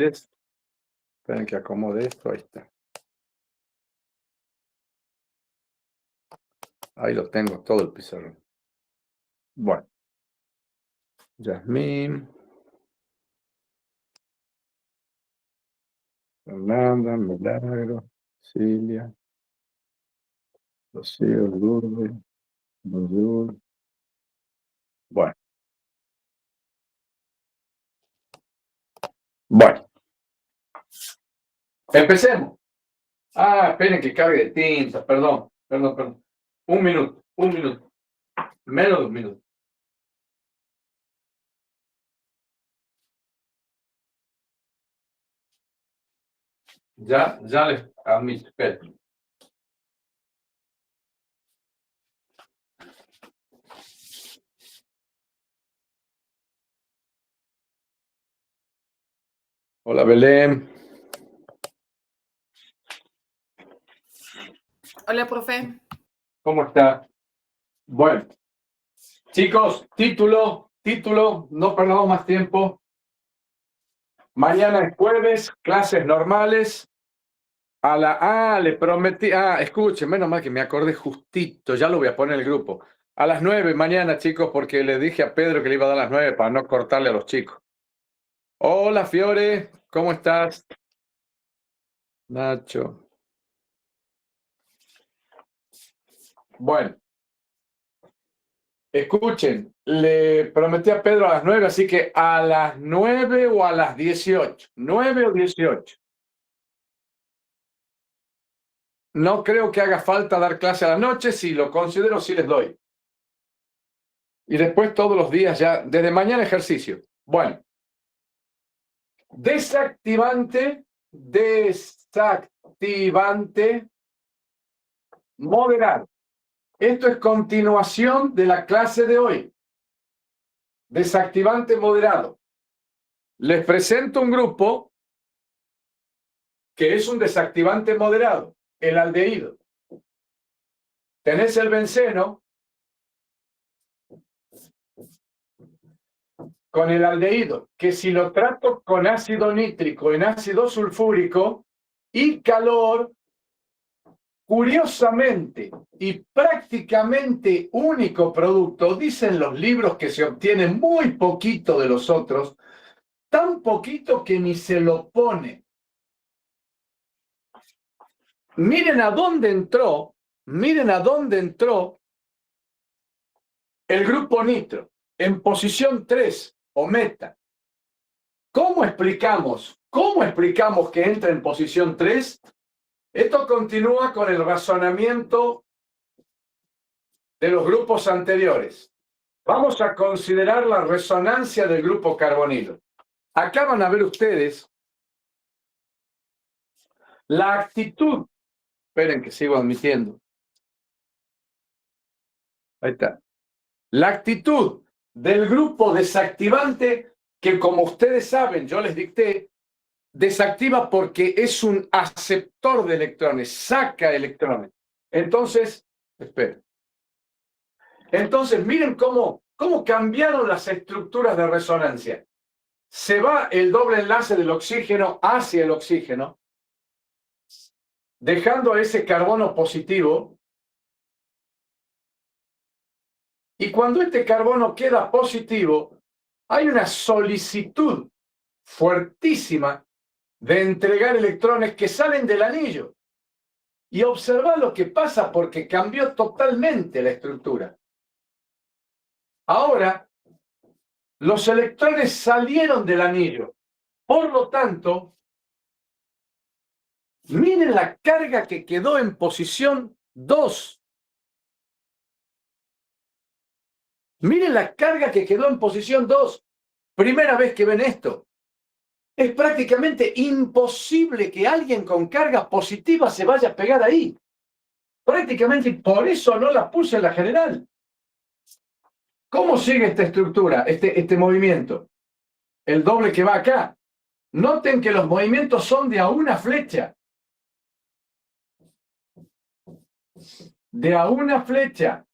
Esperen que acomode esto, ahí está. Ahí lo tengo, todo el pizarrón. Bueno, Yasmín, Fernanda, Milagro, Silvia, Rocío, Lourdes, Nurul. Bueno, empecemos. Esperen que cargue de tinta, perdón. Un minuto. Menos de un minuto. Ya les admito, esperen. Hola, Belén. Hola, profe. ¿Cómo está? Bueno, chicos, título, no perdamos más tiempo. Mañana es jueves, clases normales. Le prometí, escuchen, menos mal que me acordé justito, ya lo voy a poner en el grupo. A las 9 mañana, chicos, porque le dije a Pedro que le iba a dar a las 9 para no cortarle a los chicos. Hola, Fiore, ¿cómo estás? Nacho. Bueno, escuchen, le prometí a Pedro a las 9, así que a las 9 o a las 18. 9 o 18. No creo que haga falta dar clase a la noche, si lo considero, sí les doy. Y después todos los días ya, desde mañana ejercicio. Bueno. Desactivante moderado. Esto es continuación de la clase de hoy. Desactivante moderado. Les presento un grupo que es un desactivante moderado, el aldehído. Tenés el benceno con el aldehído, que si lo trato con ácido nítrico en ácido sulfúrico y calor, curiosamente y prácticamente único producto, dicen los libros que se obtiene muy poquito de los otros, tan poquito que ni se lo pone. Miren a dónde entró el grupo nitro, en posición 3 o meta. ¿Cómo explicamos que entra en posición 3? Esto continúa con el razonamiento de los grupos anteriores. Vamos a considerar la resonancia del grupo carbonilo. Acá van a ver ustedes la actitud. Esperen que sigo admitiendo. Ahí está. La actitud del grupo desactivante que, como ustedes saben, yo les dicté, desactiva porque es un aceptor de electrones, saca electrones. Entonces, esperen. Entonces, miren cómo cambiaron las estructuras de resonancia. Se va el doble enlace del oxígeno hacia el oxígeno, dejando a ese carbono positivo. Y cuando este carbono queda positivo, hay una solicitud fuertísima de entregar electrones que salen del anillo. Y observa lo que pasa porque cambió totalmente la estructura. Ahora, los electrones salieron del anillo. Por lo tanto, miren la carga que quedó en posición 2. Miren la carga que quedó en posición 2. Primera vez que ven esto. Es prácticamente imposible que alguien con carga positiva se vaya a pegar ahí. Prácticamente por eso no la puse en la general. ¿Cómo sigue esta estructura, este movimiento? El doble que va acá. Noten que los movimientos son de a una flecha. De a una flecha.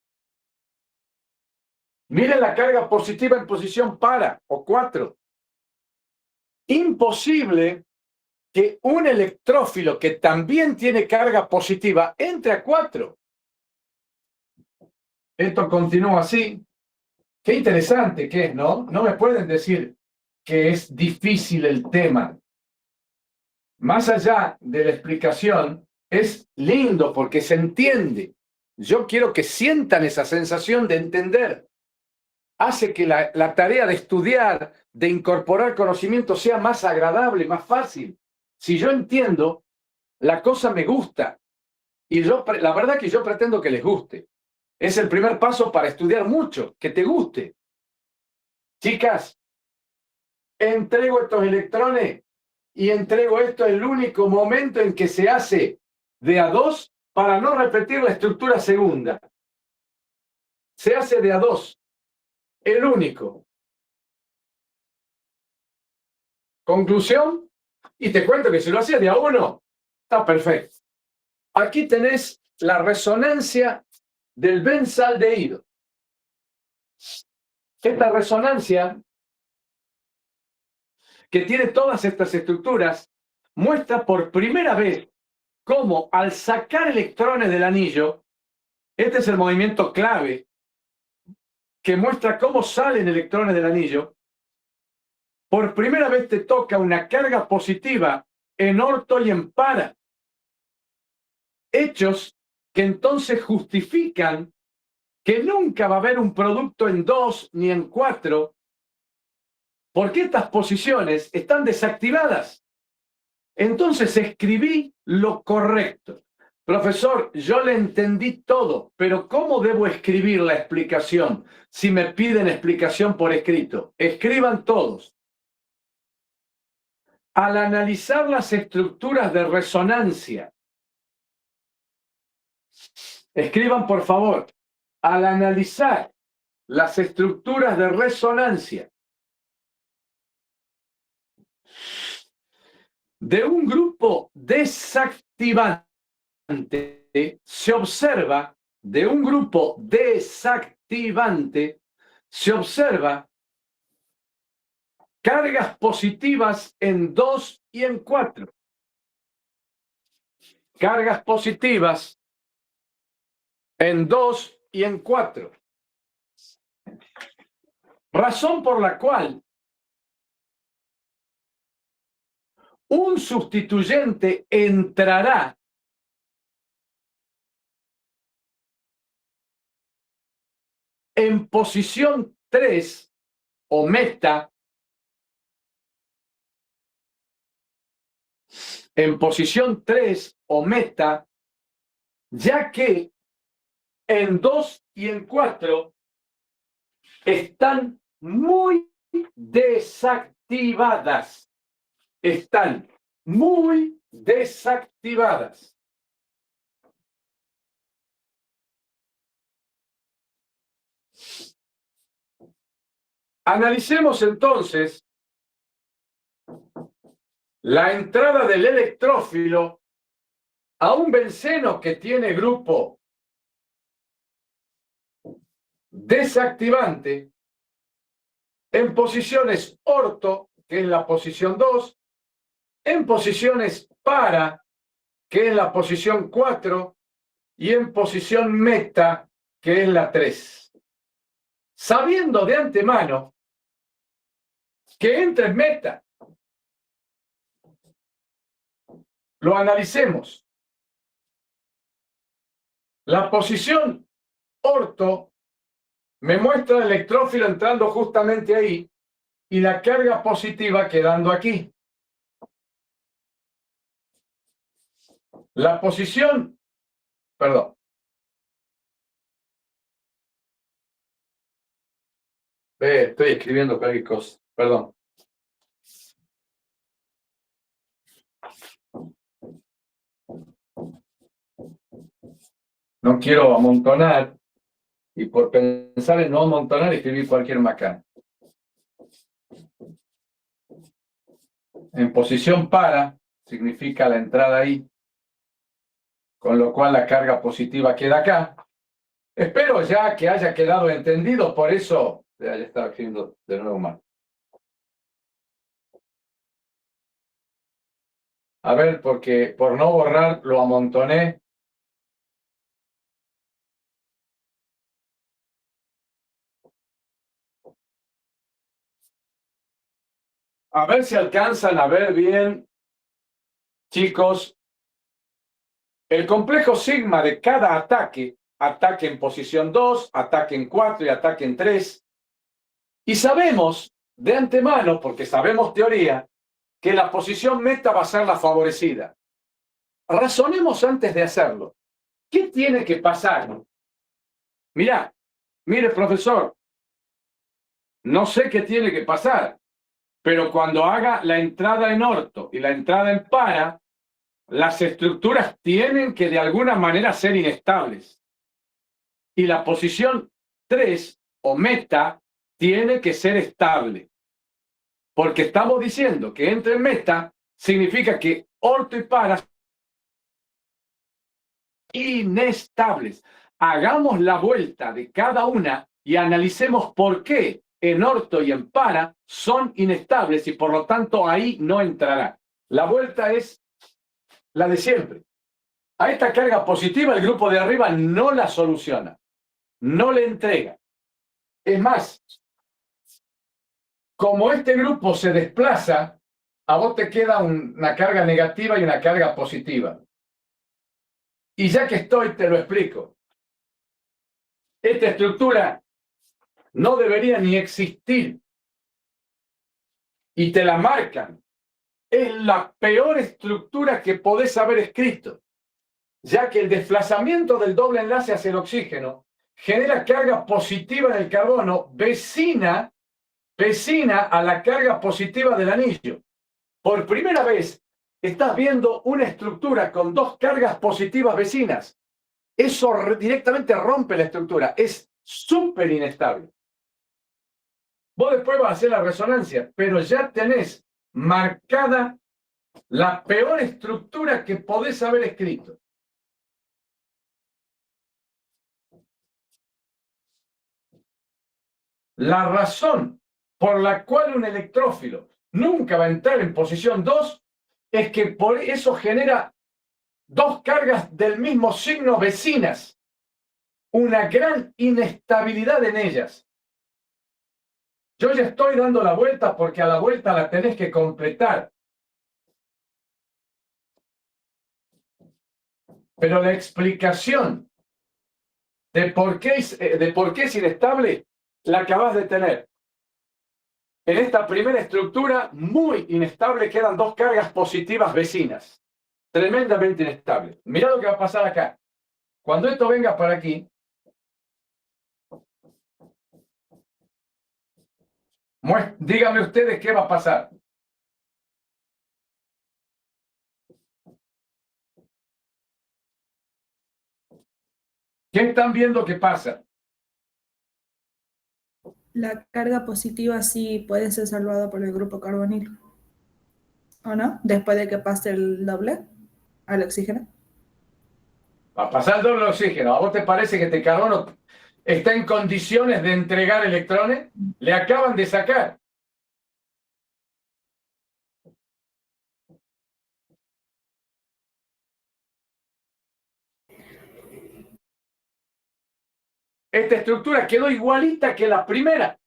Miren la carga positiva en posición para, o 4. imposible que un electrófilo que también tiene carga positiva entre a 4. Esto continúa así. Qué interesante que es, ¿no? No me pueden decir que es difícil el tema. Más allá de la explicación, es lindo porque se entiende. Yo quiero que sientan esa sensación de entender. Hace que la tarea de estudiar, de incorporar conocimiento sea más agradable, más fácil. Si yo entiendo, la cosa me gusta. Y la verdad que yo pretendo que les guste. Es el primer paso para estudiar mucho, que te guste. Chicas, entrego estos electrones y entrego esto el único momento en que se hace de a 2 para no repetir la estructura segunda. Se hace de a 2, el único. Conclusión, y te cuento que si lo hacía de a 1, está perfecto. Aquí tenés la resonancia del benzaldehído. Esta resonancia, que tiene todas estas estructuras, muestra por primera vez cómo al sacar electrones del anillo, este es el movimiento clave que muestra cómo salen electrones del anillo, por primera vez te toca una carga positiva en orto y en para. Hechos que entonces justifican que nunca va a haber un producto en 2 ni en 4, porque estas posiciones están desactivadas. Entonces escribí lo correcto. Profesor, yo le entendí todo, pero ¿cómo debo escribir la explicación si me piden explicación por escrito? Escriban todos. Al analizar las estructuras de resonancia, escriban por favor, al analizar las estructuras de resonancia de un grupo desactivante, se observa, de un grupo desactivante, se observa cargas positivas en 2 y en 4. Cargas positivas en 2 y en 4. Razón por la cual un sustituyente entrará en posición 3 o meta, en posición 3 o meta, ya que en 2 y en 4 están muy desactivadas. Están muy desactivadas. Analicemos entonces la entrada del electrófilo a un benceno que tiene grupo desactivante en posiciones orto, que es la posición 2, en posiciones para, que es la posición 4, y en posición meta, que es la 3. Sabiendo de antemano que entra en meta, lo analicemos. La posición orto me muestra el electrófilo entrando justamente ahí y la carga positiva quedando aquí. La posición, perdón. Estoy escribiendo cualquier cosa, perdón. No quiero amontonar y por pensar en no amontonar escribí cualquier macana. En posición para significa la entrada ahí, con lo cual la carga positiva queda acá. Espero ya que haya quedado entendido, por eso ya estaba escribiendo de nuevo mal. A ver, porque por no borrar lo amontoné. A ver si alcanzan a ver bien, chicos. El complejo sigma de cada ataque, ataque en posición 2, ataque en 4 y ataque en 3. Y sabemos de antemano, porque sabemos teoría, que la posición meta va a ser la favorecida. Razonemos antes de hacerlo. ¿Qué tiene que pasar? Mirá, mire, profesor, no sé qué tiene que pasar, pero cuando haga la entrada en orto y la entrada en para, las estructuras tienen que de alguna manera ser inestables. Y la posición 3 o meta tiene que ser estable. Porque estamos diciendo que entre en meta significa que orto y para inestables. Hagamos la vuelta de cada una y analicemos por qué en orto y en para son inestables y por lo tanto ahí no entrará. La vuelta es la de siempre. A esta carga positiva el grupo de arriba no la soluciona, no le entrega. Es más, como este grupo se desplaza, a vos te queda una carga negativa y una carga positiva. Y ya que estoy, te lo explico. Esta estructura no debería ni existir. Y te la marcan. Es la peor estructura que podés haber escrito, ya que el desplazamiento del doble enlace hacia el oxígeno genera carga positiva en el carbono vecina a la carga positiva del anillo. Por primera vez estás viendo una estructura con dos cargas positivas vecinas. Eso directamente rompe la estructura. Es súper inestable. Vos después vas a hacer la resonancia, pero ya tenés marcada la peor estructura que podés haber escrito. La razón por la cual un electrófilo nunca va a entrar en posición 2 es que por eso genera dos cargas del mismo signo vecinas, una gran inestabilidad en ellas. Yo ya estoy dando la vuelta porque a la vuelta la tenés que completar. Pero la explicación de por qué es inestable la acabas de tener. En esta primera estructura muy inestable quedan dos cargas positivas vecinas. Tremendamente inestable. Mirá lo que va a pasar acá. Cuando esto venga para aquí, díganme ustedes qué va a pasar. ¿Qué están viendo que pasa? La carga positiva sí puede ser salvada por el grupo carbonilo, ¿o no? Después de que pase el doble al oxígeno. Va a pasar el doble oxígeno. ¿A vos te parece que este carbono está en condiciones de entregar electrones? Le acaban de sacar. Esta estructura quedó igualita que la primera.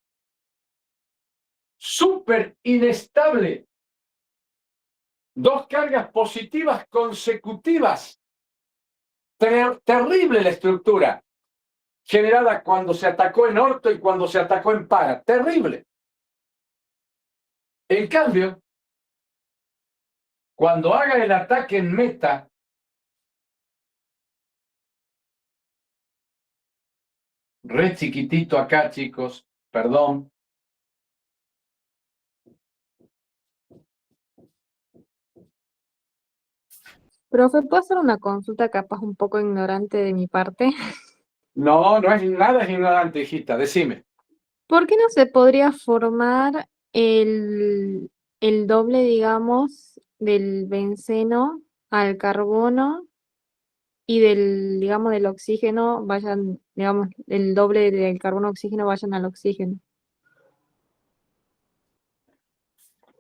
Súper inestable. Dos cargas positivas consecutivas. Terrible la estructura generada cuando se atacó en orto y cuando se atacó en para. Terrible. En cambio, cuando haga el ataque en meta, re chiquitito acá, chicos, perdón. Profe, ¿puedo hacer una consulta capaz un poco ignorante de mi parte? No, no es nada, es ignorante, hijita, decime. ¿Por qué no se podría formar el doble, digamos, del benceno al carbono y del, digamos, del oxígeno vayan, digamos, el doble del carbono oxígeno vayan al oxígeno?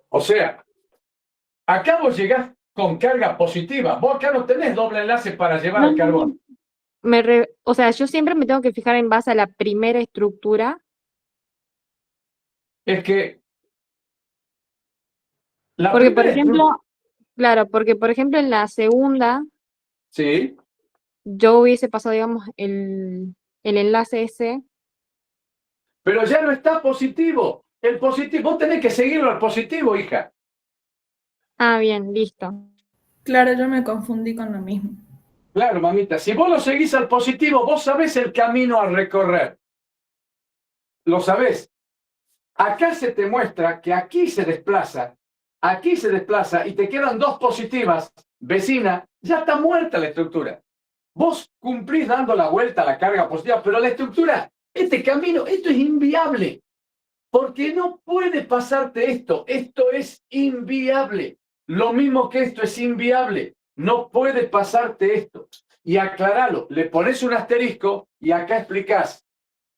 O sea, acá vos llegás con carga positiva. Vos acá no tenés doble enlace para llevar No, el no, carbono. o sea, yo siempre me tengo que fijar en base a la primera estructura. Es que la Porque, por primera estructura... ejemplo, claro, porque, por ejemplo, en la segunda, Sí, yo hubiese pasado, digamos, el enlace ese. pero ya no está positivo. El positivo, vos tenés que seguirlo al positivo, hija. Ah, bien, listo. Claro, yo me confundí con lo mismo. Claro, mamita, si vos lo seguís al positivo, vos sabés el camino a recorrer. Lo sabés. Acá se te muestra que aquí se desplaza y te quedan dos positivas, vecina, ya está muerta la estructura. Vos cumplís dando la vuelta a la carga positiva, pero la estructura, este camino, esto es inviable. Porque no puede pasarte esto. Esto es inviable. Lo mismo que esto es inviable. No puede pasarte esto. Y aclaralo. Le pones un asterisco y acá explicás.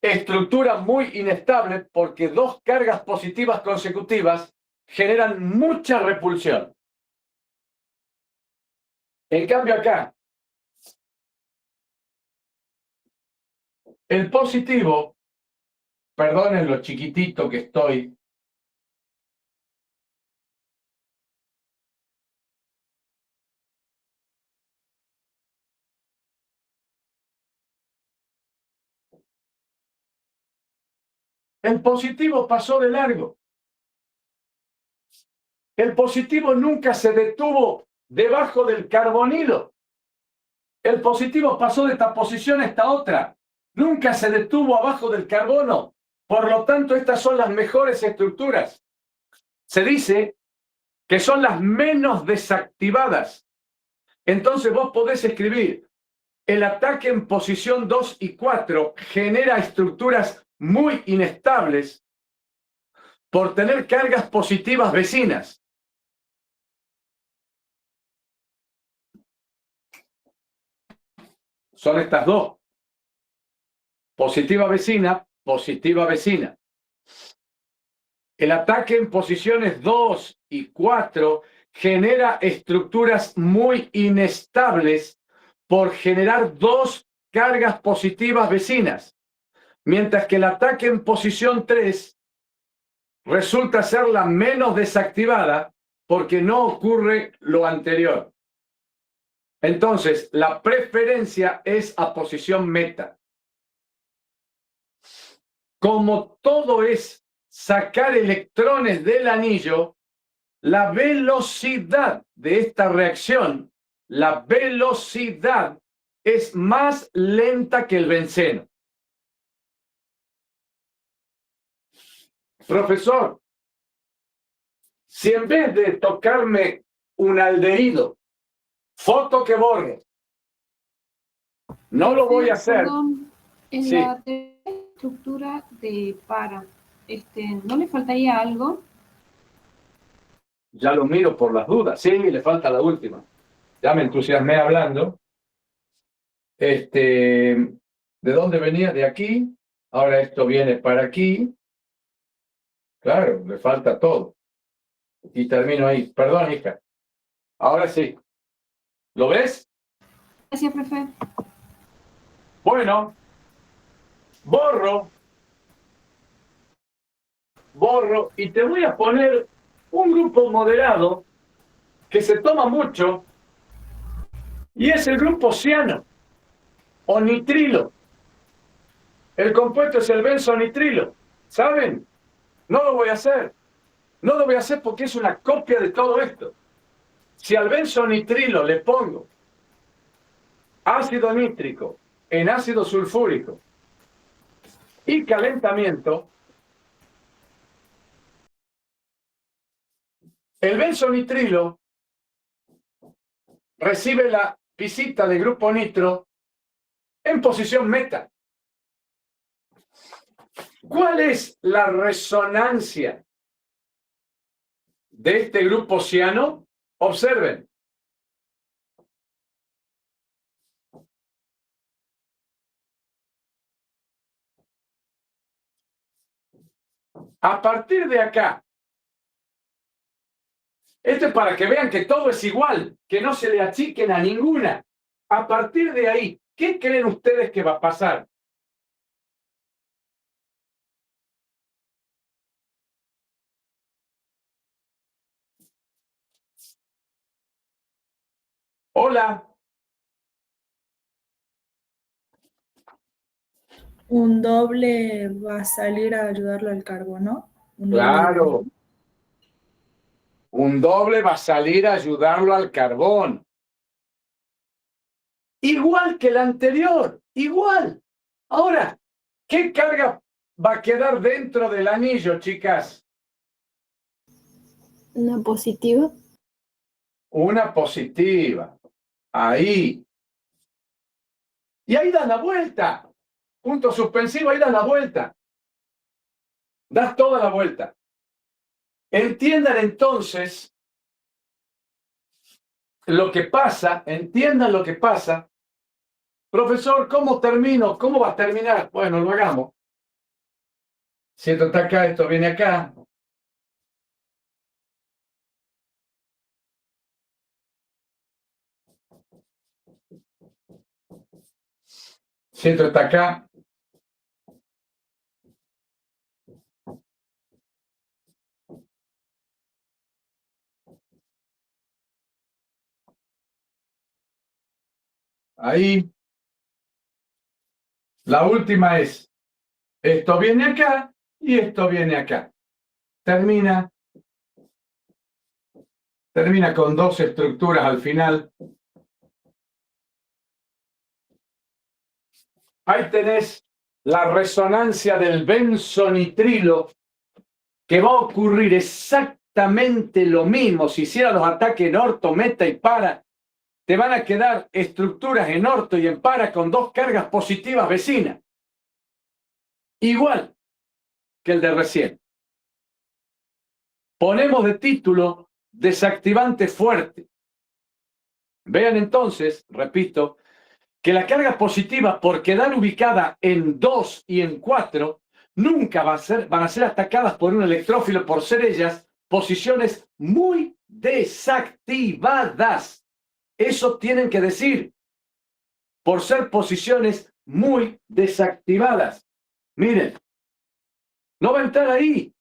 Estructura muy inestable porque dos cargas positivas consecutivas generan mucha repulsión. En cambio acá, el positivo, perdonen lo chiquitito que estoy, el positivo pasó de largo. El positivo nunca se detuvo debajo del carbonilo. El positivo pasó de esta posición a esta otra. Nunca se detuvo abajo del carbono. Por lo tanto, estas son las mejores estructuras. Se dice que son las menos desactivadas. Entonces vos podés escribir, el ataque en posición 2 y 4 genera estructuras muy inestables por tener cargas positivas vecinas. Son estas dos. Positiva vecina, positiva vecina. El ataque en posiciones 2 y 4 genera estructuras muy inestables por generar dos cargas positivas vecinas, mientras que el ataque en posición 3 resulta ser la menos desactivada porque no ocurre lo anterior. Entonces, la preferencia es a posición meta. Como todo es sacar electrones del anillo, la velocidad de esta reacción, la velocidad es más lenta que el benceno. Profesor, si en vez de tocarme un aldehído, foto que borre, no lo voy a hacer. Perdón, en Sí. la estructura de para, ¿no le faltaría algo? Ya lo miro por las dudas. Sí, le falta la última. Ya me entusiasmé hablando. ¿De dónde venía? De aquí. Ahora esto viene para aquí. Claro, le falta todo. Y termino ahí. Perdón, hija. Ahora sí. ¿Lo ves? Gracias, profe. Bueno, borro y te voy a poner un grupo moderado que se toma mucho y es el grupo ciano o nitrilo. El compuesto es el benzonitrilo. ¿Saben? No lo voy a hacer. No lo voy a hacer porque es una copia de todo esto. Si al benzonitrilo le pongo ácido nítrico en ácido sulfúrico y calentamiento, el benzonitrilo recibe la visita de grupo nitro en posición meta. ¿Cuál es la resonancia de este grupo ciano? Observen. A partir de acá, Esto es para que vean que todo es igual, que no se le achiquen a ninguna. A partir de ahí, ¿qué creen ustedes que va a pasar? Hola. Un doble va a salir a ayudarlo al carbono. Un doble Claro. Un doble va a salir a ayudarlo al carbón. Igual que el anterior, igual. Ahora, ¿qué carga va a quedar dentro del anillo, chicas? Una positiva. Una positiva. Ahí. Y ahí das la vuelta. Punto suspensivo, ahí das la vuelta. Das toda la vuelta. Entiendan entonces lo que pasa, entiendan lo que pasa. Profesor, ¿cómo termino? ¿Cómo va a terminar? Bueno, lo hagamos. Si esto está acá, esto viene acá. Si esto está acá. Ahí. La última es, esto viene acá y esto viene acá. Termina con dos estructuras al final. Ahí tenés la resonancia del benzonitrilo, que va a ocurrir exactamente lo mismo. Si hicieran los ataques en orto, meta y para, te van a quedar estructuras en orto y en para con dos cargas positivas vecinas. Igual que el de recién. Ponemos de título desactivante fuerte. Vean entonces, repito, que la carga positiva, por quedar ubicada en 2 y en 4, nunca van a ser atacadas por un electrófilo por ser ellas posiciones muy desactivadas. Eso tienen que decir, por ser posiciones muy desactivadas. Miren, no va a entrar ahí,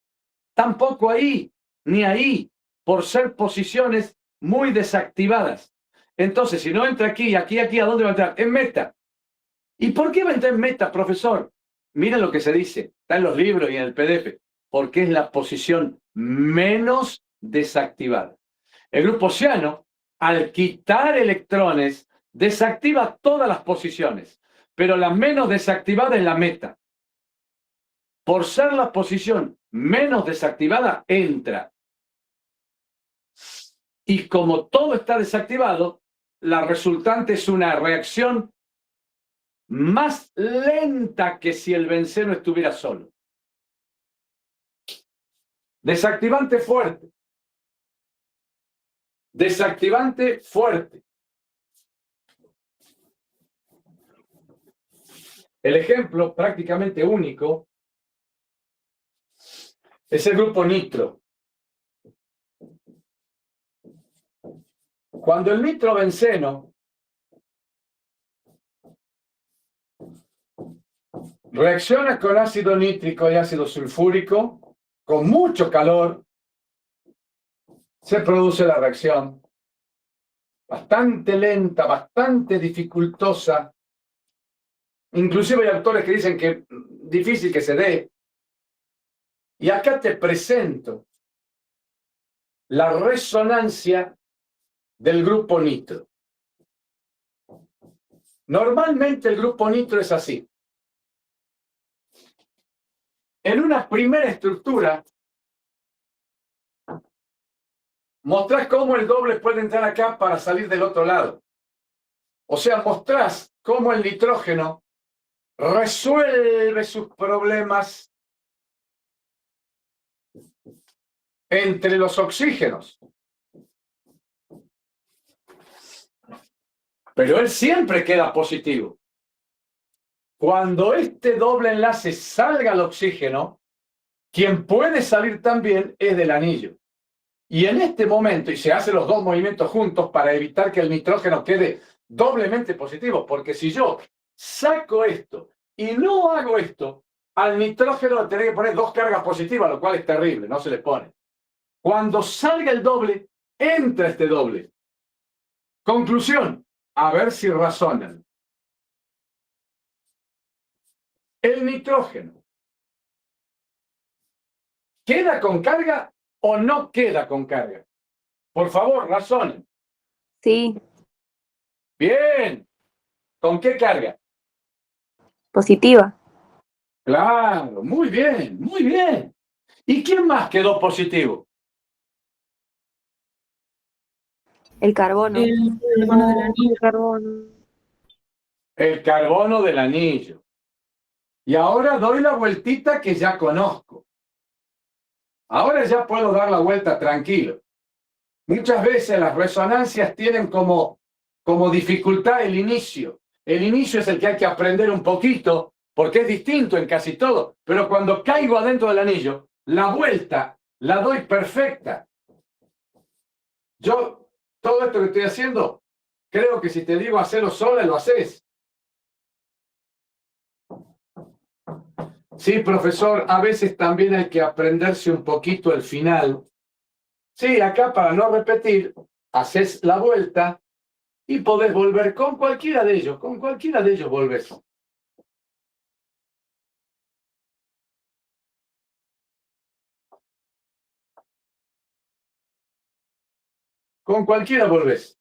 tampoco ahí, ni ahí, por ser posiciones muy desactivadas. Entonces, si no entra aquí, aquí, aquí, ¿a dónde va a entrar? En meta. ¿Y por qué va a entrar en meta, profesor? Miren lo que se dice, está en los libros y en el PDF, porque es la posición menos desactivada. El grupo ciano, al quitar electrones, desactiva todas las posiciones, pero la menos desactivada es la meta. Por ser la posición menos desactivada, entra. Y como todo está desactivado, la resultante es una reacción más lenta que si el benceno estuviera solo. Desactivante fuerte. Desactivante fuerte. El ejemplo prácticamente único es el grupo nitro. Cuando el nitrobenceno reacciona con ácido nítrico y ácido sulfúrico, con mucho calor, se produce la reacción bastante lenta, bastante dificultosa. Inclusive hay autores que dicen que es difícil que se dé. Y acá te presento la resonancia del grupo nitro. Normalmente el grupo nitro es así. En una primera estructura, mostrás cómo el doble puede entrar acá para salir del otro lado. O sea, mostrás cómo el nitrógeno resuelve sus problemas entre los oxígenos. Pero él siempre queda positivo. Cuando este doble enlace salga al oxígeno, quien puede salir también es del anillo. Y en este momento, y se hacen los dos movimientos juntos para evitar que el nitrógeno quede doblemente positivo, porque si yo saco esto y no hago esto, al nitrógeno le tengo que poner dos cargas positivas, lo cual es terrible, no se le pone. Cuando salga el doble, entra este doble. Conclusión, a ver si razonan. El nitrógeno, ¿queda con carga o no queda con carga? Por favor, razonen. Sí, Bien. ¿Con qué carga? positiva. Claro, muy bien, muy bien. ¿Y quién más quedó positivo? El carbono. El carbono del anillo. El carbono. El carbono del anillo. Y ahora doy la vueltita que ya conozco. Ahora ya puedo dar la vuelta tranquilo. Muchas veces las resonancias tienen como dificultad el inicio. El inicio es el que hay que aprender un poquito, porque es distinto en casi todo. Pero cuando caigo adentro del anillo, la vuelta la doy perfecta. Yo, todo esto que estoy haciendo, creo que si te digo hacerlo sola, lo haces. Sí, profesor, a veces también hay que aprenderse un poquito el final. Sí, acá para no repetir, haces la vuelta y podés volver con cualquiera de ellos volvés. Con cualquiera volvés.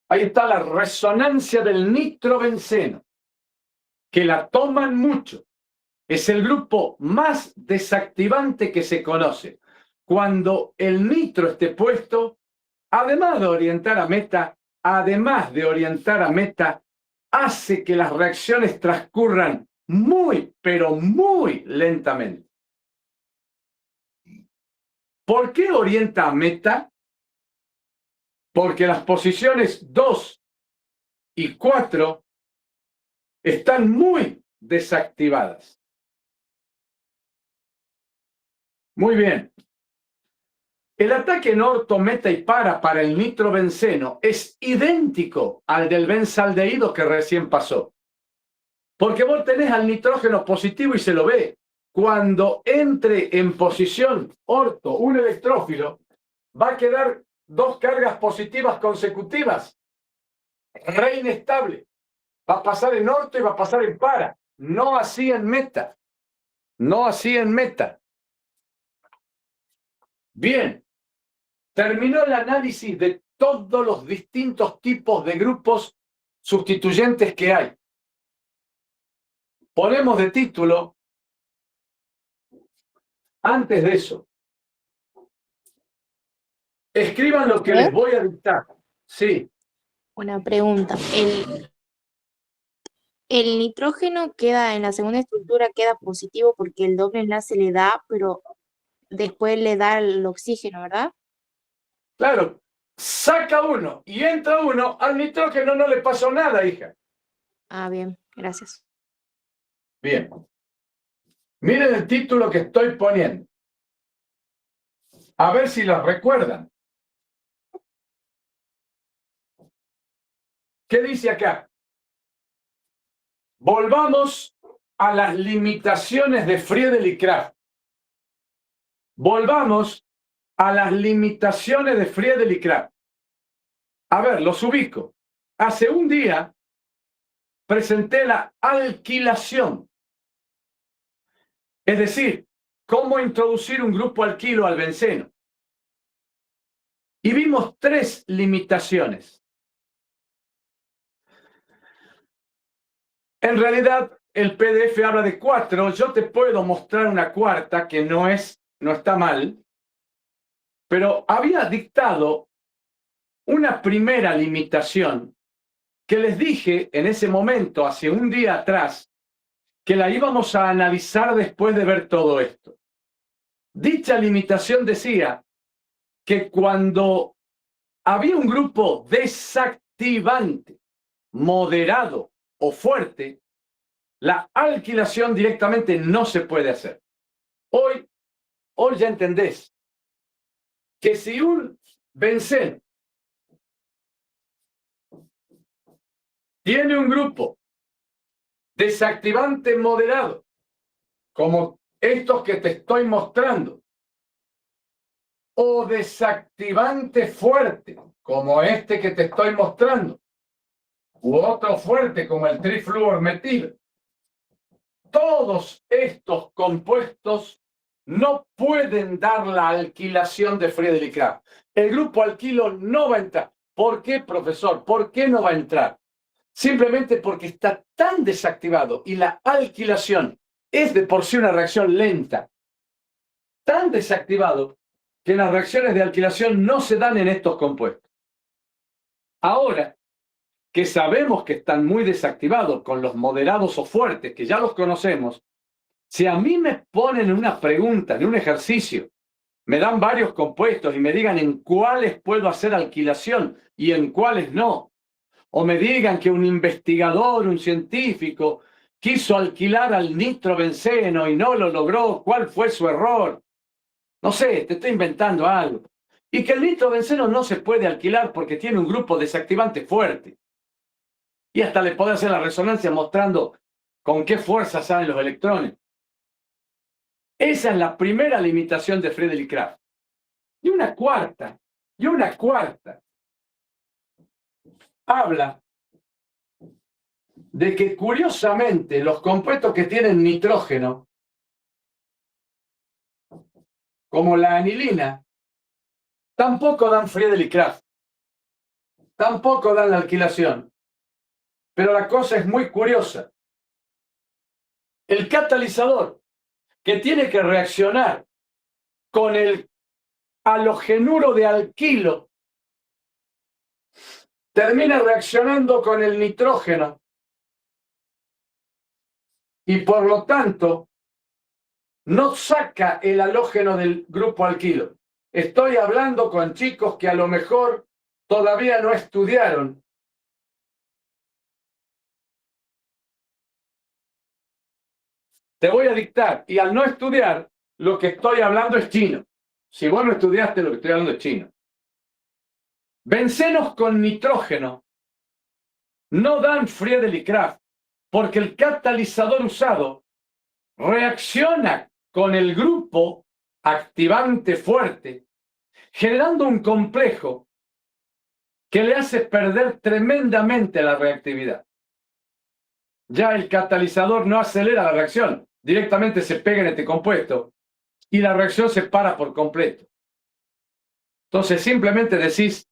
Ahí está la resonancia del nitrobenceno, que la toman mucho. Es el grupo más desactivante que se conoce. Cuando el nitro esté puesto, además de orientar a meta, hace que las reacciones transcurran muy, pero muy lentamente. ¿Por qué orienta a meta? Porque las posiciones 2 y 4 están muy desactivadas. Muy bien. El ataque en orto, meta y para el nitrobenceno es idéntico al del benzaldehído que recién pasó. Porque vos tenés al nitrógeno positivo y se lo ve. Cuando entre en posición orto un electrófilo, va a quedar dos cargas positivas consecutivas. Re inestable. Va a pasar en orto y va a pasar en para. No así en meta. No así en meta. Bien. Terminó el análisis de todos los distintos tipos de grupos sustituyentes que hay. Ponemos de título, antes de eso, escriban lo que les voy a dictar. Sí, Una pregunta. El nitrógeno queda en la segunda estructura, queda positivo porque el doble enlace le da, pero después le da el oxígeno, ¿verdad? claro. Saca uno y entra uno, al nitrógeno no le pasó nada, hija. Ah, bien, gracias. Bien. Miren el título que estoy poniendo. A ver si lo recuerdan. ¿Qué dice acá? Volvamos a las limitaciones de Friedel y Krafft. Volvamos a las limitaciones de Friedel y Krafft. A ver, los ubico. Hace un día presenté la alquilación. Es decir, cómo introducir un grupo alquilo al benceno. Y vimos 3 limitaciones. En realidad, el PDF habla de 4. Yo te puedo mostrar una cuarta que no está mal, pero había dictado una primera limitación que les dije en ese momento, hace un día atrás, que la íbamos a analizar después de ver todo esto. Dicha limitación decía que cuando había un grupo desactivante, moderado o fuerte, la alquilación directamente no se puede hacer. Hoy ya entendés que si un benceno tiene un grupo desactivante moderado, como estos que te estoy mostrando, o desactivante fuerte, como este que te estoy mostrando, u otro fuerte como el trifluormetil, todos estos compuestos no pueden dar la alquilación de Friedrich-Krafft. El grupo alquilo no va a entrar. ¿Por qué, profesor? ¿Por qué no va a entrar? Simplemente porque está tan desactivado y la alquilación es de por sí una reacción lenta, tan desactivado que las reacciones de alquilación no se dan en estos compuestos. Ahora que sabemos que están muy desactivados con los moderados o fuertes, que ya los conocemos, si a mí me ponen una pregunta, en un ejercicio, me dan varios compuestos y me digan en cuáles puedo hacer alquilación y en cuáles no, o me digan que un investigador, un científico, quiso alquilar al nitrobenceno y no lo logró, ¿cuál fue su error? No sé, te estoy inventando algo. Y que el nitrobenceno no se puede alquilar porque tiene un grupo desactivante fuerte. Y hasta le puede hacer la resonancia mostrando con qué fuerza salen los electrones. Esa es la primera limitación de Friedrich-Krafft. Y una cuarta, habla de que curiosamente los compuestos que tienen nitrógeno, como la anilina, tampoco dan Friedrich-Krafft, tampoco dan la alquilación. Pero la cosa es muy curiosa. El catalizador que tiene que reaccionar con el halogenuro de alquilo termina reaccionando con el nitrógeno y por lo tanto no saca el halógeno del grupo alquilo. Estoy hablando con chicos que a lo mejor todavía no estudiaron. Te voy a dictar, y al no estudiar, lo que estoy hablando es chino. Si vos no estudiaste, lo que estoy hablando es chino. Bencenos con nitrógeno no dan Friedrich-Krafft porque el catalizador usado reacciona con el grupo activante fuerte, generando un complejo que le hace perder tremendamente la reactividad. Ya el catalizador no acelera la reacción, directamente se pega en este compuesto y la reacción se para por completo. Entonces simplemente decís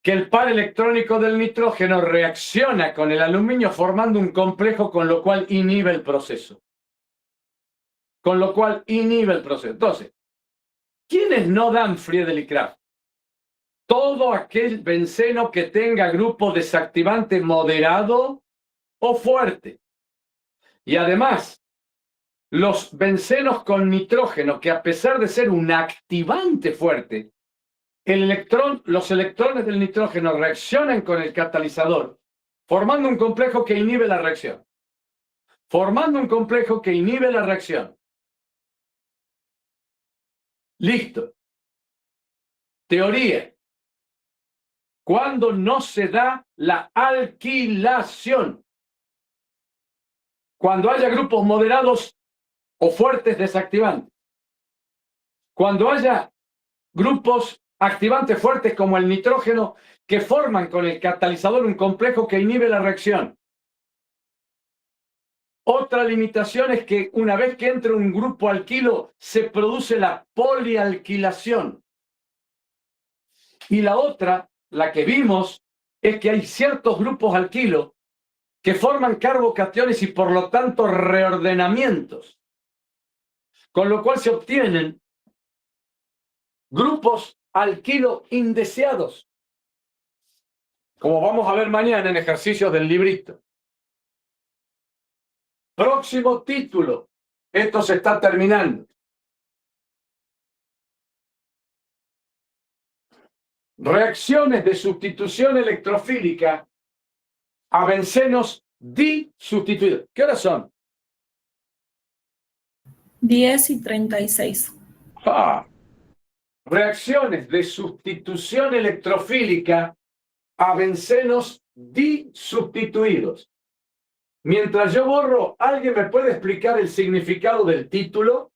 que el par electrónico del nitrógeno reacciona con el aluminio formando un complejo, con lo cual inhibe el proceso. Entonces, ¿quiénes no dan Friedrich-Krafft? Todo aquel benceno que tenga grupo desactivante moderado o fuerte. Y además, los bencenos con nitrógeno, que a pesar de ser un activante fuerte, los electrones del nitrógeno reaccionan con el catalizador, formando un complejo que inhibe la reacción. Listo. Teoría. ¿Cuándo no se da la alquilación? Cuando haya grupos moderados o fuertes desactivantes. Cuando haya grupos activantes fuertes como el nitrógeno que forman con el catalizador un complejo que inhibe la reacción. Otra limitación es que una vez que entra un grupo alquilo se produce la polialquilación. Y la otra, la que vimos, es que hay ciertos grupos alquilo que forman carbocationes y por lo tanto reordenamientos, con lo cual se obtienen grupos alquilo indeseados, como vamos a ver mañana en ejercicios del librito. Próximo título. Esto se está terminando. Reacciones de sustitución electrofílica a bencenos disustituidos. ¿Qué horas son? 10:36. reacciones de sustitución electrofílica a bencenos disustituidos. Mientras yo borro, ¿alguien me puede explicar el significado del título?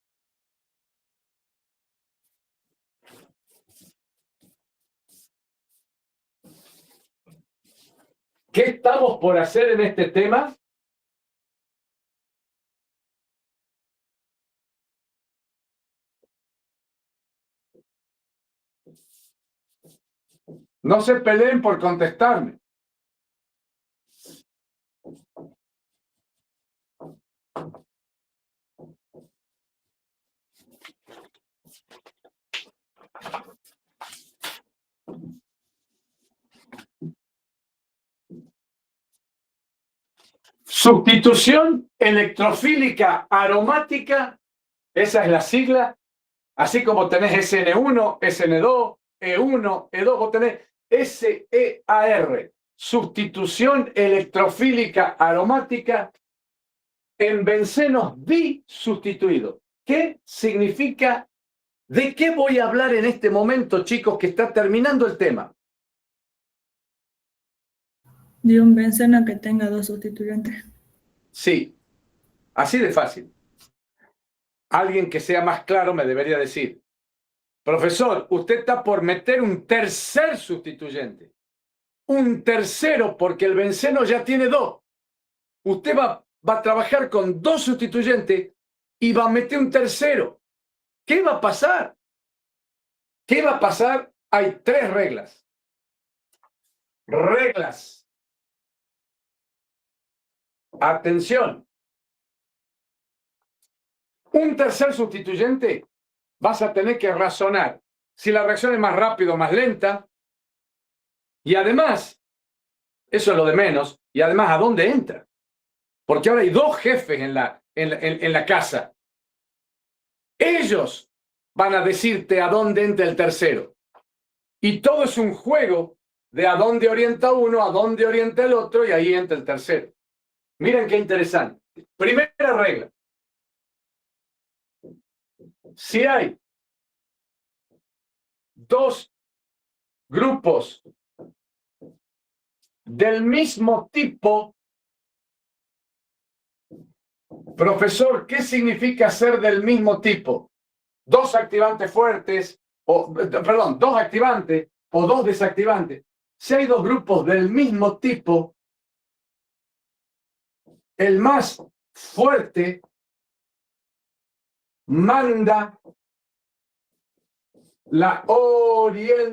¿Qué estamos por hacer en este tema? No se peleen por contestarme. Sustitución electrofílica aromática, esa es la sigla, así como tenés SN1, SN2, E1, E2, vos tenés SEAR, sustitución electrofílica aromática en bencenos disustituidos. ¿Qué significa? ¿De qué voy a hablar en este momento, chicos, que está terminando el tema? De un benceno que tenga dos sustituyentes. Sí, así de fácil. Alguien que sea más claro me debería decir, profesor, usted está por meter un tercer sustituyente. Un tercero porque el benceno ya tiene dos. Usted va a trabajar con dos sustituyentes y va a meter un tercero. ¿Qué va a pasar? ¿Qué va a pasar? Hay tres reglas. Reglas. Atención. Un tercer sustituyente vas a tener que razonar si la reacción es más rápida o más lenta. Y además, eso es lo de menos, y además, ¿a dónde entra? Porque ahora hay dos jefes en la casa. Ellos van a decirte a dónde entra el tercero. Y todo es un juego de a dónde orienta uno, a dónde orienta el otro, y ahí entra el tercero. Miren qué interesante. Primera regla. Si hay dos grupos del mismo tipo, profesor, ¿qué significa ser del mismo tipo? Dos activantes fuertes, dos activantes o dos desactivantes. Si hay dos grupos del mismo tipo, el más fuerte manda la orientación.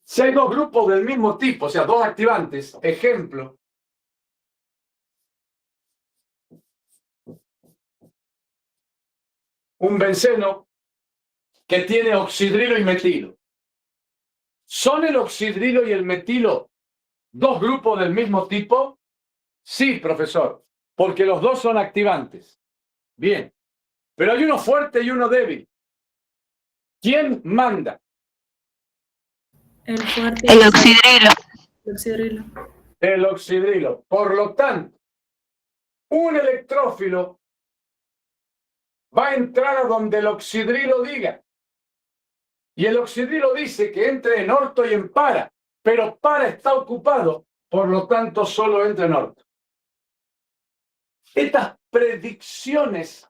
Si hay dos grupos del mismo tipo, o sea, dos activantes, ejemplo, un benceno que tiene oxidrilo y metilo. ¿Son el oxidrilo y el metilo dos grupos del mismo tipo? Sí, profesor, porque los dos son activantes. Bien, pero hay uno fuerte y uno débil. ¿Quién manda? El fuerte. El oxidrilo. El oxidrilo. El oxidrilo. Por lo tanto, un electrófilo va a entrar a donde el oxidrilo diga. Y el oxidrilo dice que entre en orto y en para, pero para está ocupado, por lo tanto solo entra en orto. Estas predicciones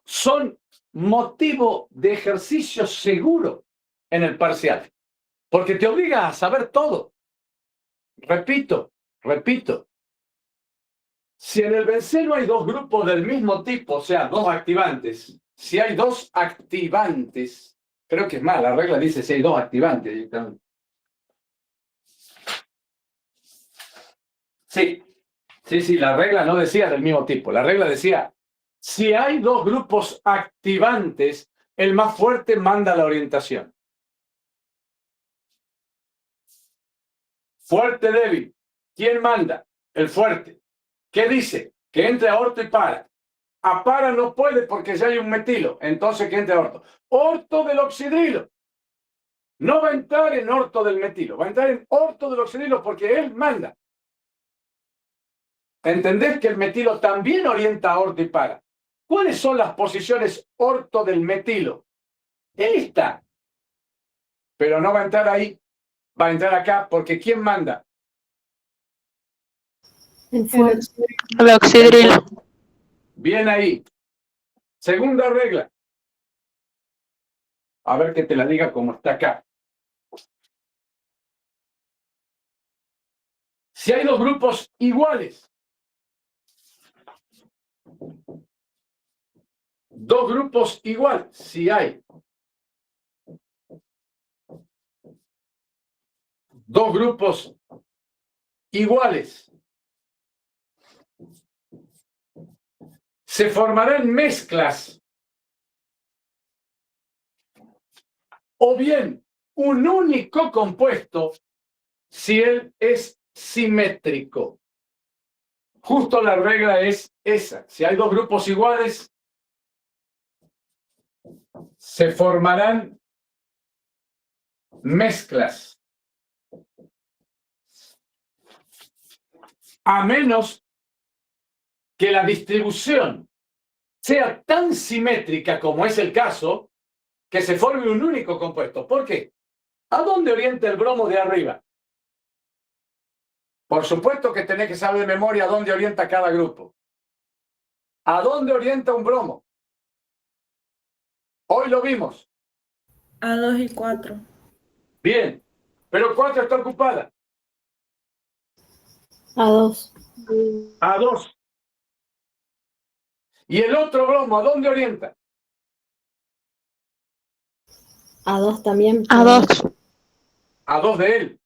son motivo de ejercicio seguro en el parcial, porque te obliga a saber todo. Repito. Si en el benceno hay dos grupos del mismo tipo, o sea, dos activantes, si hay dos activantes, creo que es más, la regla dice si hay dos activantes. Sí, la regla no decía del mismo tipo, la regla decía, si hay dos grupos activantes, el más fuerte manda la orientación. Fuerte, débil. ¿Quién manda? El fuerte. ¿Qué dice? Que entre a orto y para. A para no puede porque ya hay un metilo. Entonces que entre a orto. Orto del oxidrilo. No va a entrar en orto del metilo. Va a entrar en orto del oxidrilo porque él manda. ¿Entendés que el metilo también orienta a orto y para? ¿Cuáles son las posiciones orto del metilo? Él está. Pero no va a entrar ahí, va a entrar acá, porque ¿quién manda? El El oxidrilo. Bien ahí. Segunda regla. A ver que te la diga como está acá. Si hay dos grupos iguales, dos grupos iguales, si hay dos grupos iguales, se formarán mezclas o bien un único compuesto si él es simétrico. Justo la regla es esa. Si hay dos grupos iguales, se formarán mezclas. A menos que la distribución sea tan simétrica como es el caso, que se forme un único compuesto. ¿Por qué? ¿A dónde orienta el bromo de arriba? Por supuesto que tenés que saber de memoria a dónde orienta cada grupo. ¿A dónde orienta un bromo? Hoy lo vimos. A 2 y 4. Bien, pero 4 está ocupada. A 2. A 2. ¿Y el otro bromo a dónde orienta? A 2 también. A 2. A 2 de él.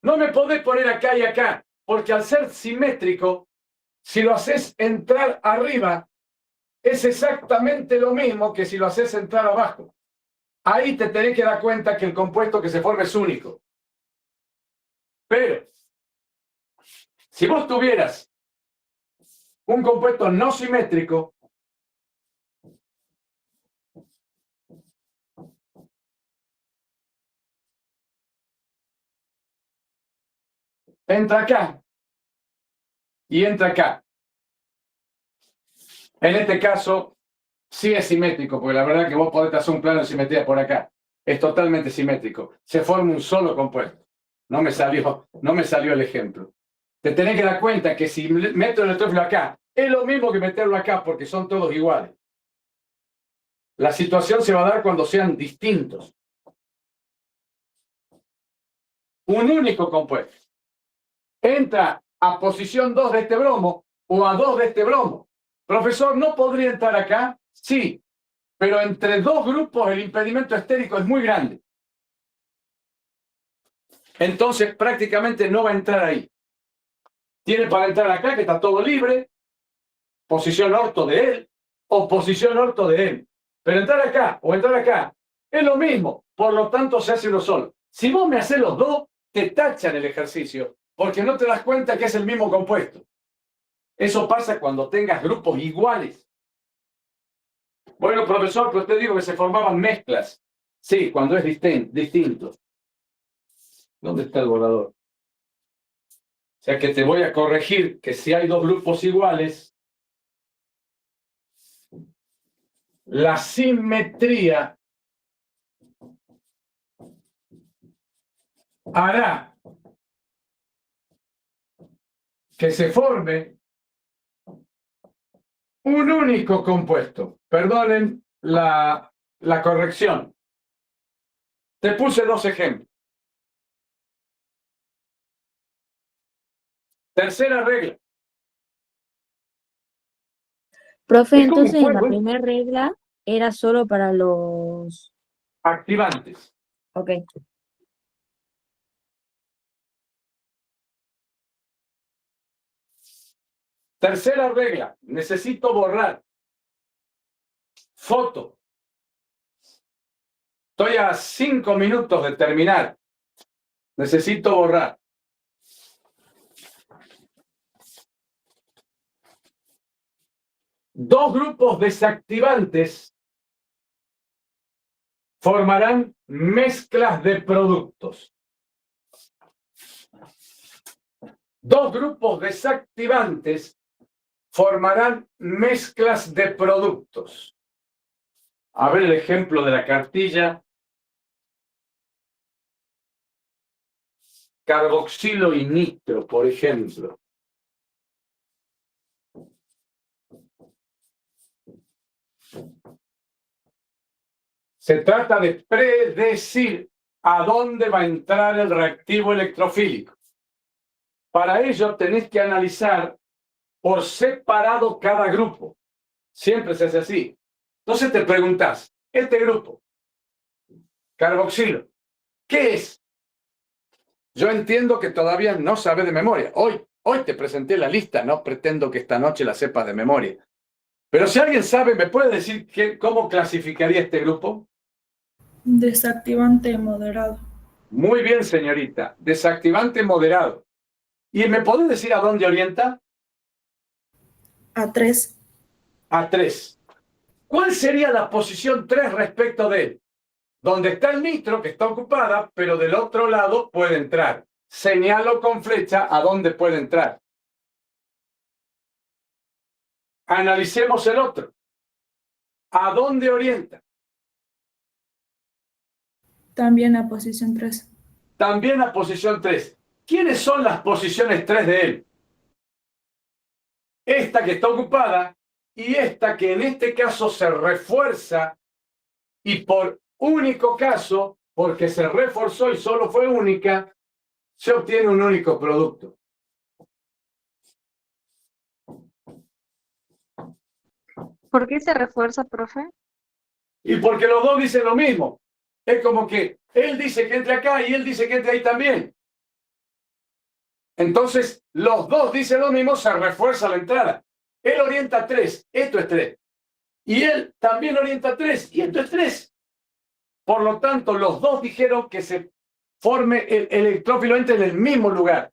No me podés poner acá y acá, porque al ser simétrico, si lo haces entrar arriba, es exactamente lo mismo que si lo haces entrar abajo. Ahí te tenés que dar cuenta que el compuesto que se forma es único. Pero, si vos tuvieras un compuesto no simétrico, entra acá y entra acá. En este caso, sí es simétrico, porque la verdad que vos podés hacer un plano de simetría por acá. Es totalmente simétrico. Se forma un solo compuesto. No me salió el ejemplo. Te tenés que dar cuenta que si meto el electrófilo acá, es lo mismo que meterlo acá, porque son todos iguales. La situación se va a dar cuando sean distintos. Un único compuesto entra a posición 2 de este bromo o a 2 de este bromo. Profesor, ¿no podría entrar acá? Sí, pero entre dos grupos el impedimento estérico es muy grande. Entonces prácticamente no va a entrar ahí. Tiene para entrar acá, que está todo libre, posición orto de él o posición orto de él. Pero entrar acá o entrar acá es lo mismo, por lo tanto se hace uno solo. Si vos me haces los dos, te tachan el ejercicio, porque no te das cuenta que es el mismo compuesto. Eso pasa cuando tengas grupos iguales. Bueno, profesor, pero usted dijo que se formaban mezclas. Sí, cuando es distinto. ¿Dónde está el borrador? O sea que te voy a corregir que si hay dos grupos iguales, la simetría hará que se forme un único compuesto. Perdonen la corrección. Te puse dos ejemplos. Tercera regla. Profe, Es como un entonces la juego, ¿eh? primera regla era solo para los... Activantes. Ok. Tercera regla. Necesito borrar. Foto. Estoy a 5 minutos de terminar. Necesito borrar. Dos grupos desactivantes formarán mezclas de productos. Dos grupos desactivantes formarán mezclas de productos. A ver el ejemplo de la cartilla. Carboxilo y nitro, por ejemplo. Se trata de predecir a dónde va a entrar el reactivo electrofílico. Para ello tenés que analizar por separado cada grupo. Siempre se hace así. Entonces te preguntás, este grupo, carboxilo, ¿qué es? Yo entiendo que todavía no sabes de memoria. Hoy te presenté la lista, no pretendo que esta noche la sepas de memoria. Pero si alguien sabe, ¿me puede decir cómo clasificaría este grupo? Desactivante moderado. Muy bien, señorita. Desactivante moderado. ¿Y me podés decir a dónde orienta? A3. A 3. ¿Cuál sería la posición 3 respecto de él? Donde está el nitro, que está ocupada, pero del otro lado puede entrar. Señalo con flecha a dónde puede entrar. Analicemos el otro. ¿A dónde orienta? También a posición 3. También a posición 3. ¿Quiénes son las posiciones 3 de él? Esta que está ocupada y esta que en este caso se refuerza y por único caso, porque se reforzó y solo fue única, se obtiene un único producto. ¿Por qué se refuerza, profe? Y porque los dos dicen lo mismo. Es como que él dice que entre acá y él dice que entre ahí también. Entonces, los dos dicen lo mismo, se refuerza la entrada. Él orienta 3, esto es 3. Y él también orienta 3, y esto es 3. Por lo tanto, los dos dijeron que se forme el electrófilo entre en el mismo lugar.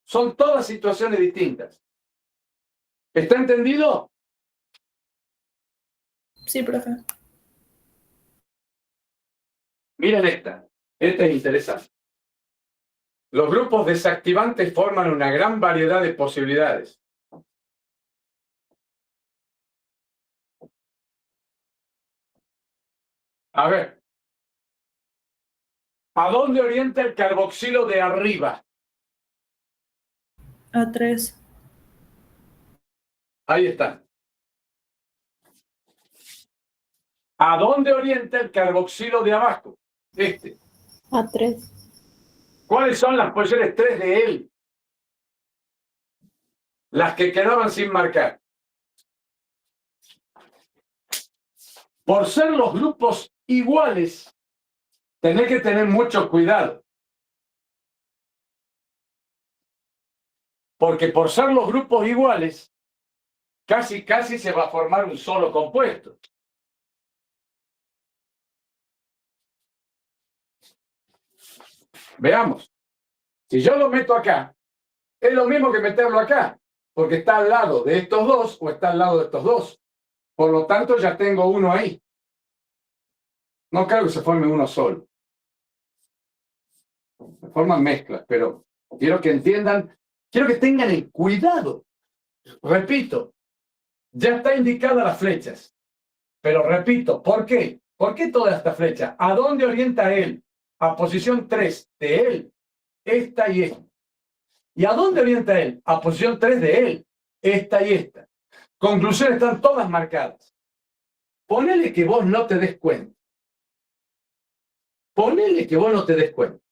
Son todas situaciones distintas. ¿Está entendido? Sí, profe. Miren esta. Esta es interesante. Los grupos desactivantes forman una gran variedad de posibilidades. A ver. ¿A dónde orienta el carboxilo de arriba? A3. Ahí está. ¿A dónde orienta el carboxilo de abajo? Este. A3. ¿Cuáles son las posiciones 3 de él? Las que quedaban sin marcar. Por ser los grupos iguales, tenés que tener mucho cuidado. Porque por ser los grupos iguales, casi se va a formar un solo compuesto. Veamos. Si yo lo meto acá, es lo mismo que meterlo acá, porque está al lado de estos dos o está al lado de estos dos. Por lo tanto, ya tengo uno ahí. No creo que se forme uno solo. Se forman mezclas, pero quiero que entiendan, quiero que tengan el cuidado. Repito, ya está indicada las flechas. Pero repito, ¿por qué? ¿Por qué toda esta flecha? ¿A dónde orienta él? A posición 3 de él, esta y esta. ¿Y a dónde orienta él? A posición 3 de él, esta y esta. Conclusiones están todas marcadas. Ponele que vos no te des cuenta. Ponele que vos no te des cuenta.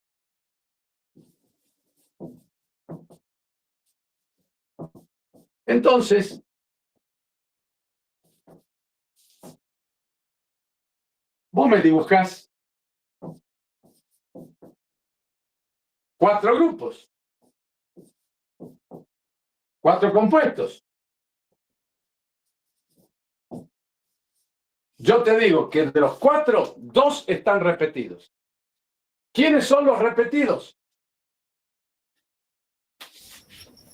Entonces, vos me dibujás 4 grupos, 4 compuestos. Yo te digo que de los 4, 2 están repetidos. ¿Quiénes son los repetidos?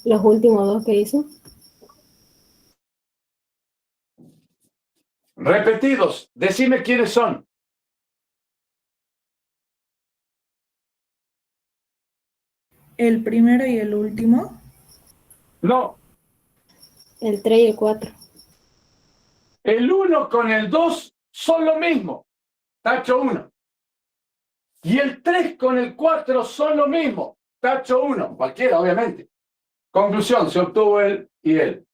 Los últimos dos que hizo. Repetidos. Decime quiénes son. El primero y el último. No, El 3 y el 4. el 1 con el 2 son lo mismo. Tacho 1. Y el 3 con el 4 son lo mismo. Tacho 1. Cualquiera, obviamente. Conclusión, se obtuvo él y él.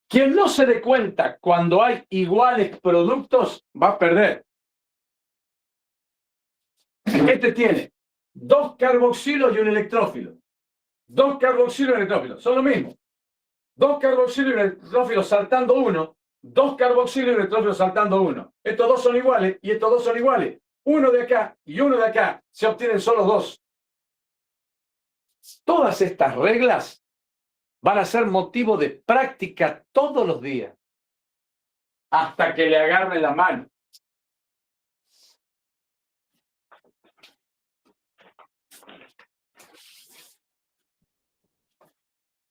Quien no se dé cuenta cuando hay iguales productos va a perder. Este tiene 2 carboxilos y un electrófilo. 2 carboxilos y un electrófilo. Son lo mismo. 2 carboxilos y un electrófilo saltando 1. 2 carboxilos y un electrófilo saltando 1. Estos dos son iguales y estos dos son iguales. Uno de acá y uno de acá. Se obtienen solo 2. Todas estas reglas van a ser motivo de práctica todos los días. Hasta que le agarre la mano.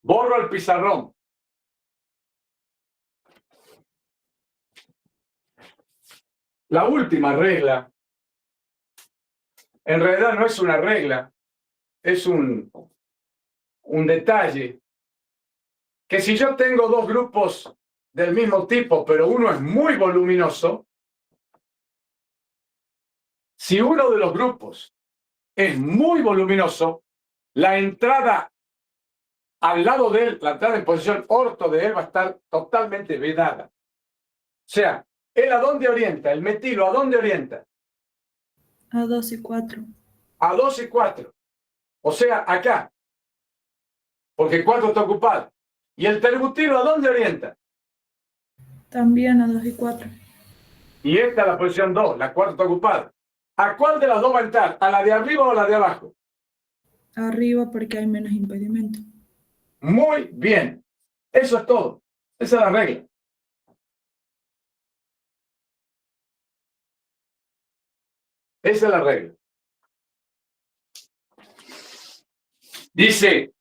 Borro el pizarrón. La última regla, en realidad no es una regla, es un detalle, que si yo tengo 2 grupos del mismo tipo, pero uno es muy voluminoso, si uno de los grupos es muy voluminoso, la entrada al lado de él, la entrada en posición orto de él va a estar totalmente vedada. O sea, ¿él a dónde orienta? El metilo, ¿a dónde orienta? A 2 y 4. A 2 y 4. O sea, acá. Porque 4 está ocupado. ¿Y el terbutilo a dónde orienta? También a 2 y 4. Y esta es la posición 2, la 4 está ocupada. ¿A cuál de las dos va a entrar? ¿A la de arriba o a la de abajo? Arriba porque hay menos impedimento. Muy bien. Eso es todo. Esa es la regla. Esa es la regla. Dice,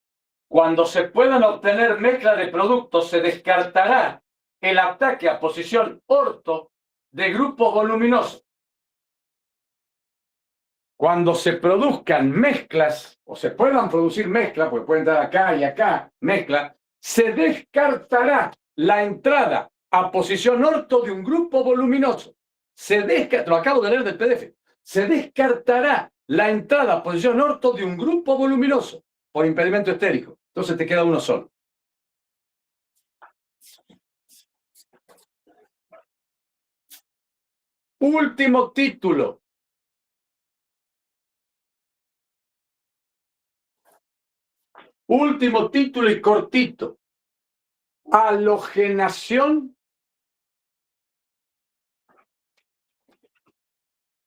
cuando se puedan obtener mezclas de productos, se descartará el ataque a posición orto de grupos voluminosos. Cuando se produzcan mezclas, o se puedan producir mezclas, porque pueden entrar acá y acá, mezcla, se descartará la entrada a posición orto de un grupo voluminoso. Lo acabo de leer del PDF. Se descartará la entrada a posición orto de un grupo voluminoso por impedimento estérico. Entonces te queda uno solo. Último título. Último título y cortito. Halogenación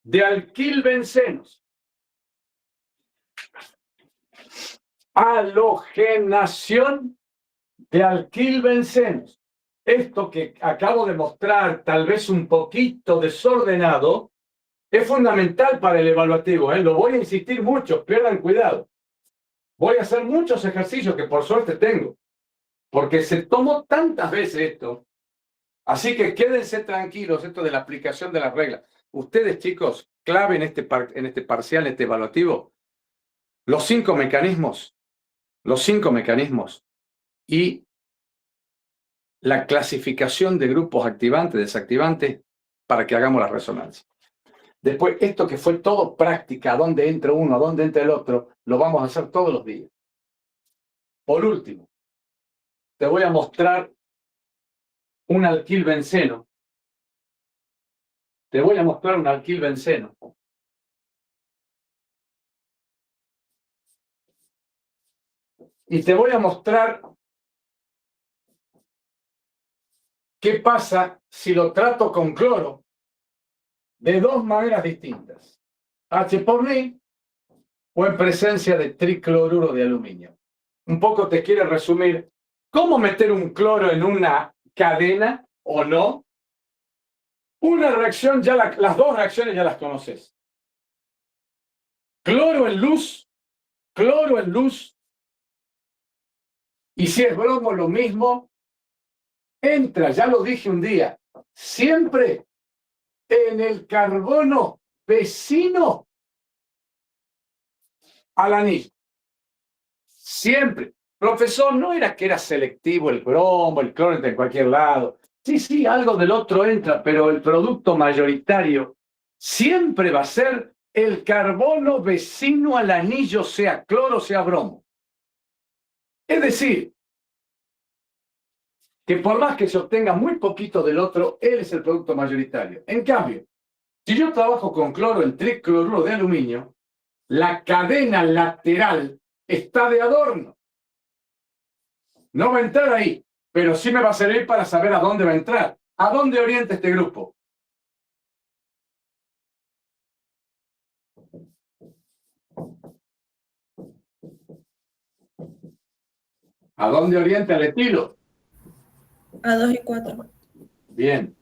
de alquilbencenos. Halogenación de alquilbencenos. Esto que acabo de mostrar, tal vez un poquito desordenado, es fundamental para el evaluativo. Lo voy a insistir mucho, pierdan cuidado. Voy a hacer muchos ejercicios que por suerte tengo, porque se tomó tantas veces esto. Así que quédense tranquilos, esto de la aplicación de las reglas. Ustedes, chicos, clave en este parcial, en este evaluativo, los 5 mecanismos y la clasificación de grupos activantes, desactivantes, para que hagamos la resonancia. Después, esto que fue todo práctica, a dónde entra uno, a dónde entra el otro, lo vamos a hacer todos los días. Por último, te voy a mostrar un alquilbenceno. Te voy a mostrar un alquilbenceno. Y te voy a mostrar qué pasa si lo trato con cloro de 2 maneras distintas. H por Ni o en presencia de tricloruro de aluminio. Un poco te quiero resumir cómo meter un cloro en una cadena o no. Una reacción, las 2 reacciones ya las conoces. Cloro en luz. Y si es bromo, lo mismo. Entra, ya lo dije un día, siempre en el carbono vecino al anillo. Siempre. Profesor, no era que era selectivo el bromo, el cloro entra en cualquier lado. Sí, algo del otro entra, pero el producto mayoritario siempre va a ser el carbono vecino al anillo, sea cloro, sea bromo. Es decir, que por más que se obtenga muy poquito del otro, él es el producto mayoritario. En cambio, si yo trabajo con cloro en tricloruro de aluminio, la cadena lateral está de adorno. No va a entrar ahí, pero sí me va a servir para saber a dónde va a entrar. ¿A dónde orienta este grupo? ¿A dónde orienta el etilo? A 2 y 4. Bien.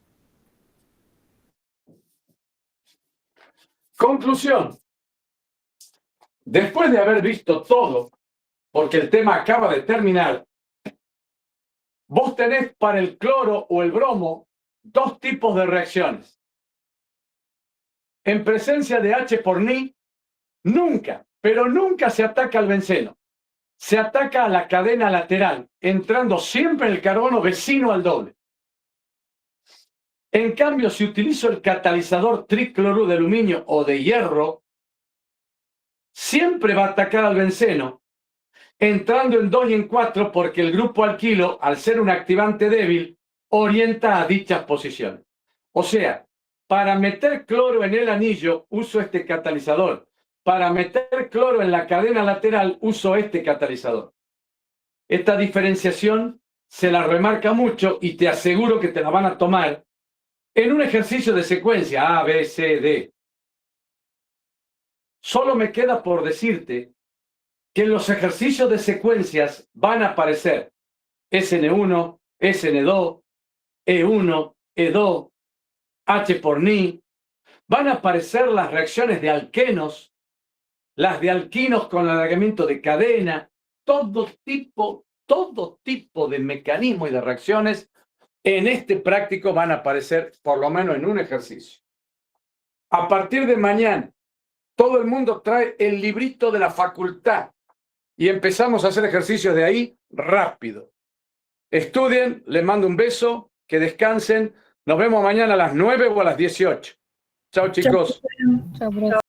Conclusión. Después de haber visto todo, porque el tema acaba de terminar, vos tenés para el cloro o el bromo dos tipos de reacciones. En presencia de H por Ni, nunca, pero nunca se ataca al benceno. Se ataca a la cadena lateral, entrando siempre el carbono vecino al doble. En cambio, si utilizo el catalizador tricloruro de aluminio o de hierro, siempre va a atacar al benceno, entrando en 2 y en 4 porque el grupo alquilo, al ser un activante débil, orienta a dichas posiciones. O sea, para meter cloro en el anillo, uso este catalizador. Para meter cloro en la cadena lateral, uso este catalizador. Esta diferenciación se la remarca mucho y te aseguro que te la van a tomar en un ejercicio de secuencia A, B, C, D. Solo me queda por decirte que en los ejercicios de secuencias van a aparecer SN1, SN2, E1, E2, H por Ni. Van a aparecer las reacciones de alquenos, las de alquinos con alargamiento de cadena, todo tipo de mecanismos y de reacciones en este práctico van a aparecer por lo menos en un ejercicio. A partir de mañana, todo el mundo trae el librito de la facultad y empezamos a hacer ejercicios de ahí rápido. Estudien, les mando un beso, que descansen. Nos vemos mañana a las 9 o a las 18. Chao, chicos. Chao, profe.